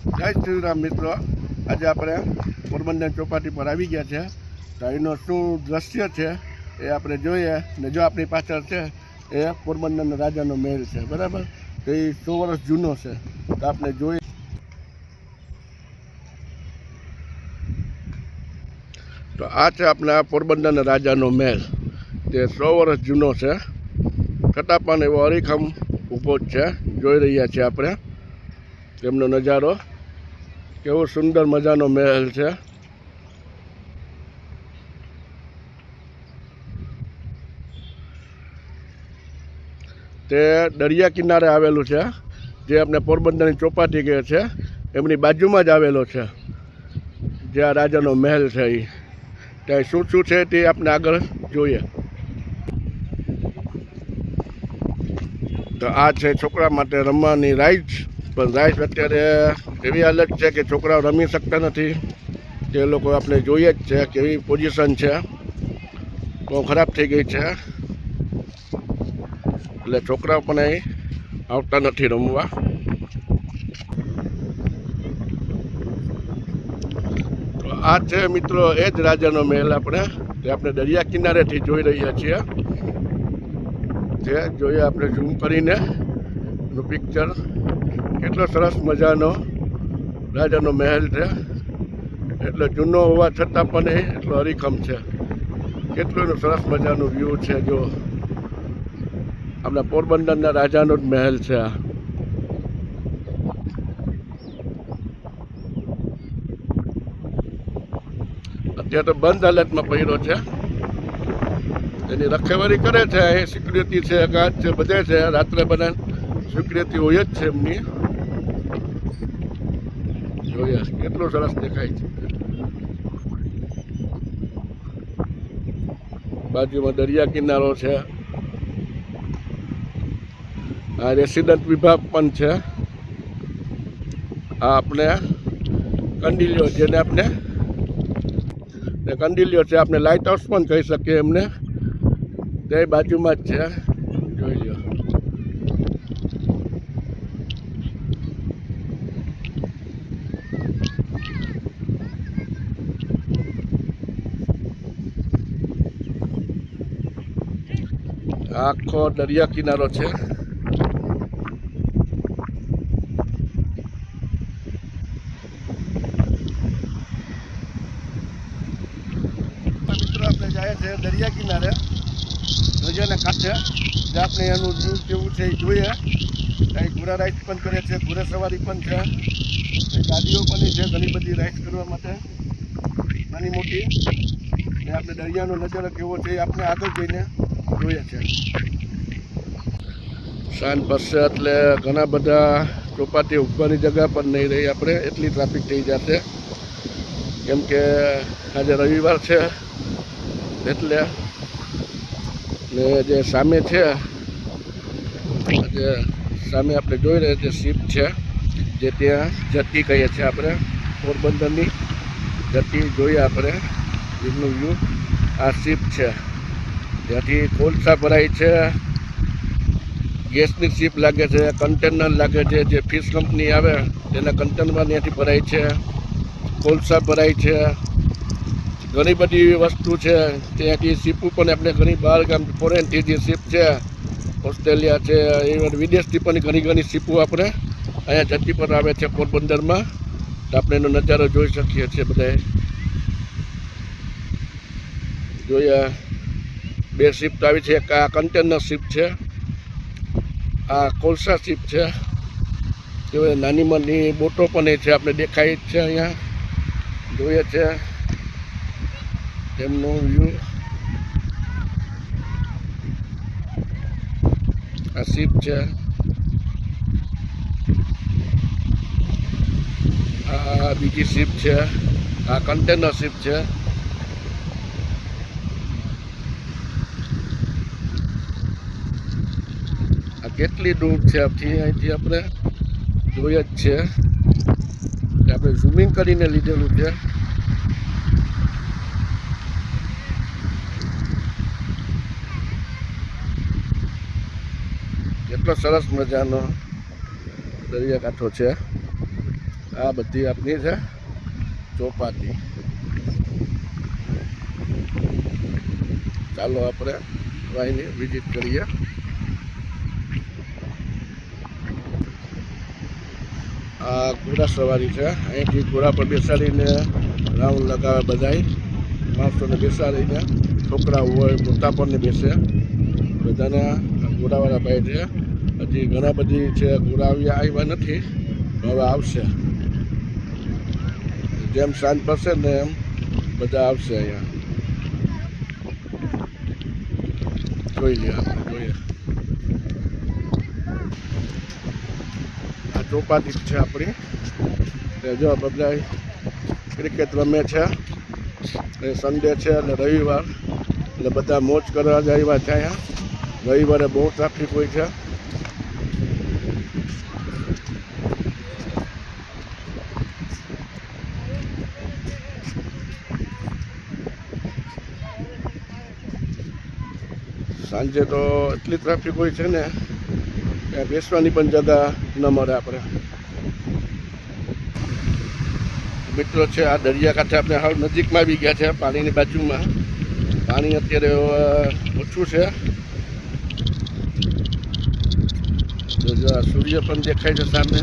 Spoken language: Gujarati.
જય શ્રી રામ મિત્રો, આજે આપણે પોરબંદર ચોપાટી પર આવી ગયા છે. તો અહીંનો શું દ્રશ્ય છે એ આપણે જોઈએ. ને જો આપણી પાછળ છે એ પોરબંદરના રાજાનો મહેલ છે, બરાબર. તો એ 100 વર્ષ જૂનો છે. તો આપણે જોઈએ. તો આ છે આપણા પોરબંદરના રાજાનો મહેલ. તે 100 વર્ષ જૂનો છે, છતાં પણ એવો અડીખમ ઊભો જ છે. જોઈ રહ્યા છીએ આપણે તેમનો નજારો. કેવો સુંદર મજાનો મહેલ છે. તે દરિયા કિનારે આવેલું છે, જે આપણે પોરબંદરની ચોપાટી કહે છે એમની બાજુમાં જ આવેલો છે, જે આ રાજાનો મહેલ છે. એ ત્યાં શું શું છે તે આપણે આગળ જોઈએ. તો આ છે છોકરા માટે રમવાની રાઇડ્સ. પણ રાઇડ્સ અત્યારે એવી હાલત છે કે છોકરાઓ રમી શકતા નથી. તે લોકો આપણે જોઈએ જ છે કેવી પોઝિશન છે, બહુ ખરાબ થઈ ગઈ છે. એટલે છોકરાઓ પણ અહીં આવતા નથી રમવા. તો આ છે મિત્રો એ જ રાજાનો મહેલ આપણે દરિયા કિનારેથી જોઈ રહ્યા છીએ. જે જોઈએ આપણે ઝૂમ કરીને એનું પિક્ચર. કેટલો સરસ મજાનો રાજાનો મહેલ છે. એટલે જૂનો હોવા છતાં પણ એ એટલો હરીખમ છે. કેટલું એનું સરસ મજાનું વ્યૂ છે. જો આપણા પોરબંદરના રાજાનો જ મહેલ છે આ. અત્યારે તો બંધ હાલતમાં પડ્યો છે. એની રખેવાળી કરે છે. અહીં સિક્યુરિટી છે, ગાર્ડ છે, બધે છે. રાત્રે બધા સિક્યુરિટી હોય જ છે એમની. જોઈએ કેટલું સરસ દેખાય છે. બાજુમાં દરિયા કિનારો છે. આ રેસિડન્ટ વિભાગ પણ છે. આ આપણે કંડિલ્યો, જેને આપણે કંડિલ્યો છે, આપણે લાઇટ હાઉસ પણ કહી શકીએ એમને. તે બાજુમાં જ છે. જોઈ લો. આખો દરિયા કિનારો છે. મિત્રો આપણે જાય છે દરિયા કિનારે, દરિયાના કાંઠે, જે આપણે એનું વ્યૂ કેવું છે એ જોઈએ. અહીં ઘોડા રાઈડ પણ કરે છે, ઘોડા સવારી પણ છે, ગાડીઓ પણ છે ઘણી બધી રાઈડ કરવા માટે, નાની મોટી. ને આપણે દરિયાનો નજારો કેવો છે એ આપણે આગળ જઈને જોઈએ છે. સાંજ પડશે એટલે ઘણા બધા ચોપાટી ઉભવાની જગ્યા પણ નહીં રહી આપણે, એટલી ટ્રાફિક થઈ જશે. કેમ કે આજે રવિવાર છે એટલે. ને જે સામે છે, જે સામે આપણે જોઈ રહ્યા જે શિપ છે, જે ત્યાં જતી કહીએ છીએ આપણે, પોરબંદરની જતી જોઈએ આપણે. એમનું વ્યૂ આ શિપ છે, ત્યાંથી કોલસા ભરાય છે, ગેસની શિપ લાગે છે, કન્ટેનર લાગે છે. જે ફિશ કંપની આવે તેના કન્ટેનરમાં ત્યાંથી ભરાય છે, કોલસા ભરાય છે. ઘણી બધી વસ્તુ છે. ત્યાંથી શિપો પણ આપણે ઘણી બહાર ગામ ફોરેનથી જે શિપ છે, ઓસ્ટ્રેલિયા છે, એ વિદેશથી પણ ઘણી શિપો આપણે અહીંયા જતી પર આવે છે પોરબંદરમાં. તો આપણે એનો નજારો જોઈ શકીએ છીએ બધાએ. જોઈએ 2 શિપ તો આવી છે. એક આ કન્ટેનર શિપ છે, આ કોલસા શિપ છે. કેવાય નાની નાની બોટો પણ એ છે, આપણે દેખાય જ છે અહીંયા. જોઈએ છે તેમનું વ્યૂ. આ શિપ છે, આ બીજી શિપ છે, આ કન્ટેનર શિપ છે. આ કેટલી દૂર છે અહીંથી આપણે જોઈએ જ છે. આપણે ઝૂમિંગ કરીને લીધેલું છે. કેટલો સરસ મજાનો દરિયાકાંઠો છે. આ બધી આપની છે ચોપાટી. ચાલો આપણે વાયની વિઝિટ કરીએ. આ ઘોડા સવારી છે. અહીંથી ઘોડા પર બેસાડીને રાઉન્ડ લગાવે બધાય માણસોને બેસાડીને. છોકરા હોય મોટા પણ બેસે બધાને. ઘોડાવાળા ભાઈ છે. હજી ઘણા બધી છે ઘોડા આવ્યા નથી, હવે આવશે. જેમ સાંજ પડશે ને એમ બધા આવશે અહીંયા. જોઈ લઈએ આપણે, જોઈએ. આ ચોપાટી છે આપણી. જો બધા ક્રિકેટ રમે છે. સન્ડે છે અને રવિવાર એટલે બધા મોજ કરવા જ આવ્યા છે અહીંયા. રવિવારે બહુ ટ્રાફિક હોય છે. સાંજે તો એટલી ટ્રાફિક હોય છે ને ત્યાં બેસવાની પણ જગ્યા ન મળે આપણે. મિત્રો છે આ દરિયાકાંઠે આપણે હાલ નજીકમાં આવી ગયા છે, પાણીની બાજુમાં. પાણી અત્યારે ઓછું છે. સૂર્ય પણ દેખાય છે સામે.